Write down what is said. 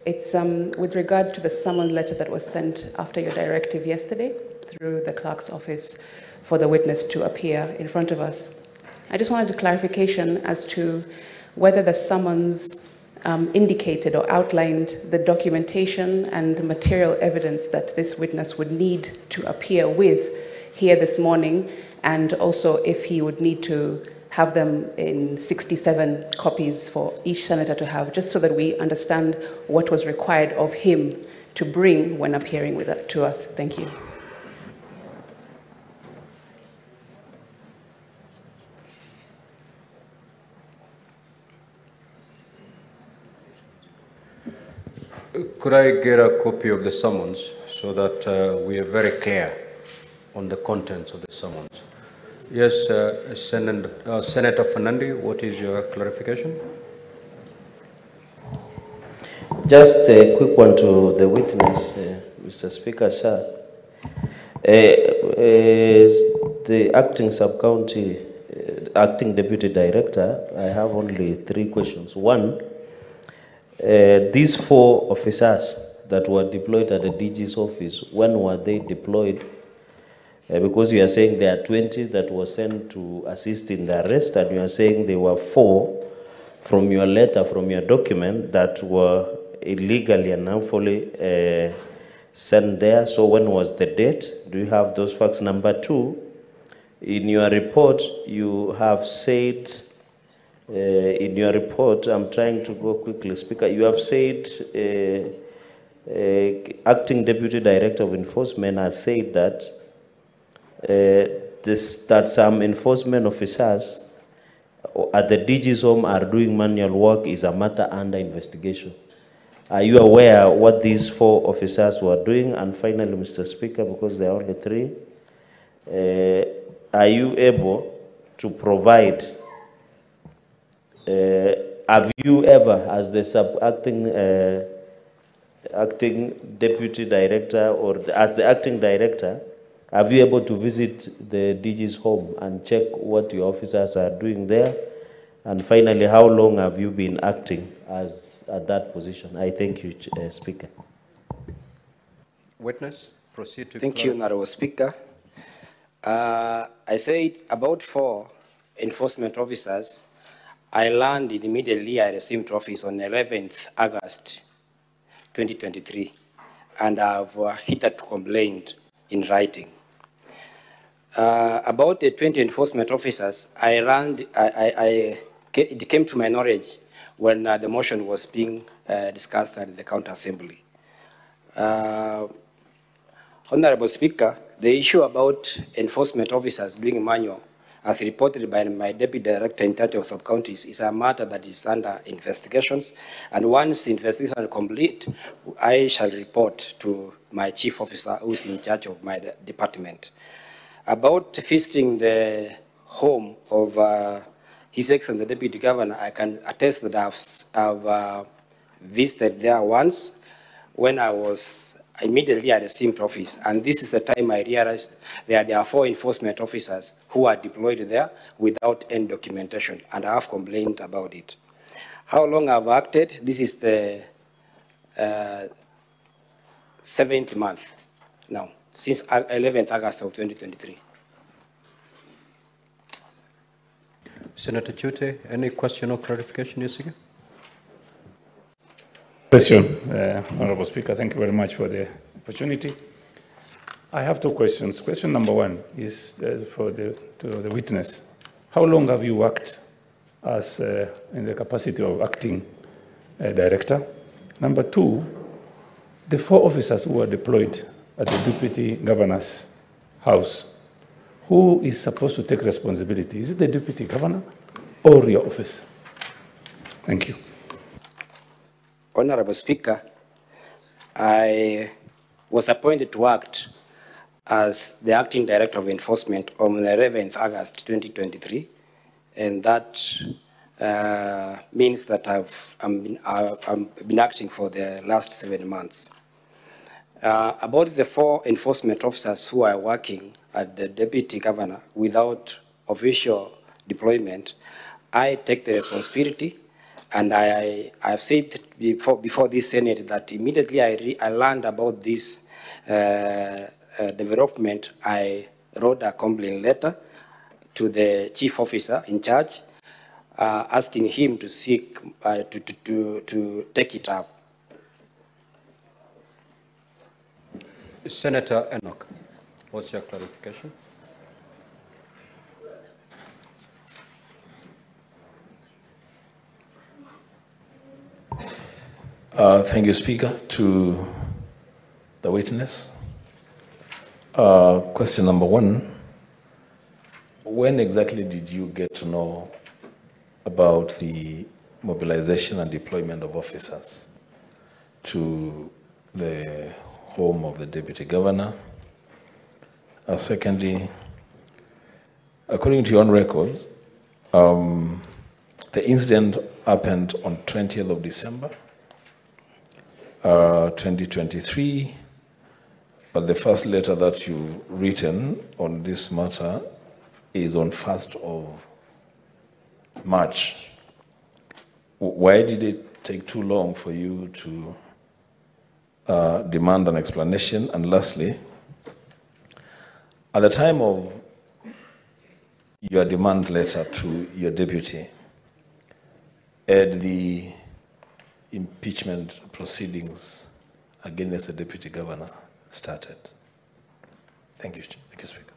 It's with regard to the summons letter that was sent after your directive yesterday through the clerk's office for the witness to appear in front of us. I just wanted a clarification as to whether the summons indicated or outlined the documentation and the material evidence that this witness would need to appear with here this morning, and also if he would need to have them in 67 copies for each senator to have, just so that we understand what was required of him to bring when appearing to us. Thank you. Could I get a copy of the summons so that we are very clear on the contents of the summons? Yes, Senator Fernandi, what is your clarification? Just a quick one to the witness, Mr. Speaker, sir. The acting sub-county, acting deputy director, I have only 3 questions. One, these 4 officers that were deployed at the DG's office, when were they deployed? Because you are saying there are 20 that were sent to assist in the arrest, and you are saying there were 4 from your letter, from your document, that were illegally and unlawfully sent there. So when was the date? Do you have those facts? Number 2, in your report, you have said, in your report, I'm trying to go quickly, Speaker, you have said, Acting Deputy Director of Enforcement has said that that some enforcement officers at the DG's home are doing manual work is a matter under investigation. Are you aware what these 4 officers were doing? And finally, Mr. Speaker, because there are only 3, are you able to provide, have you ever, as the acting deputy director or as the acting director, have you able to visit the DG's home and check what your officers are doing there? And finally, how long have you been acting as at that position? I thank you, Speaker. Witness, proceed to Thank you, Honorable Speaker. I said about 4 enforcement officers. I landed immediately. I received office on 11th August 2023, and I've hitherto complained in writing. About the 20 enforcement officers, it came to my knowledge when the motion was being discussed at the County Assembly. Honorable Speaker, the issue about enforcement officers doing manual, as reported by my Deputy Director in charge of sub-counties, is a matter that is under investigations. And once the investigation is complete, I shall report to my chief officer who is in charge of my department. About visiting the home of His Excellency the Deputy Governor, I can attest that I've visited there once when I was immediately I received office, and this is the time I realized that there are 4 enforcement officers who are deployed there without any documentation, and I have complained about it. How long I've acted? This is the 7th month now, since 11th August of 2023. Senator Chute, any question or clarification you're seeking? Question, Honorable Speaker. Thank you very much for the opportunity. I have 2 questions. Question number 1 is to the witness. How long have you worked as in the capacity of acting director? Number 2, the 4 officers who were deployed at the Deputy Governor's house, who is supposed to take responsibility? Is it the Deputy Governor or your office? Thank you. Honorable Speaker, I was appointed to act as the Acting Director of Enforcement on 11th August 2023, and that means that I've been acting for the last 7 months. About the 4 enforcement officers who are working at the Deputy Governor without official deployment, I take the responsibility And I've said before this Senate that immediately I learned about this development, I wrote a complaint letter to the chief officer in charge, asking him to seek to take it up. Senator Enoch, what's your clarification? Thank you, Speaker. To the witness. Question number one, when exactly did you get to know about the mobilization and deployment of officers to the home of the Deputy Governor? Secondly, according to your own records, the incident happened on 20th of December, 2023, but the first letter that you've written on this matter is on 1st of March. Why did it take too long for you to demand an explanation? And lastly, at the time of your demand letter to your deputy, had the impeachment proceedings against the deputy governor started? Thank you. Thank you, Speaker.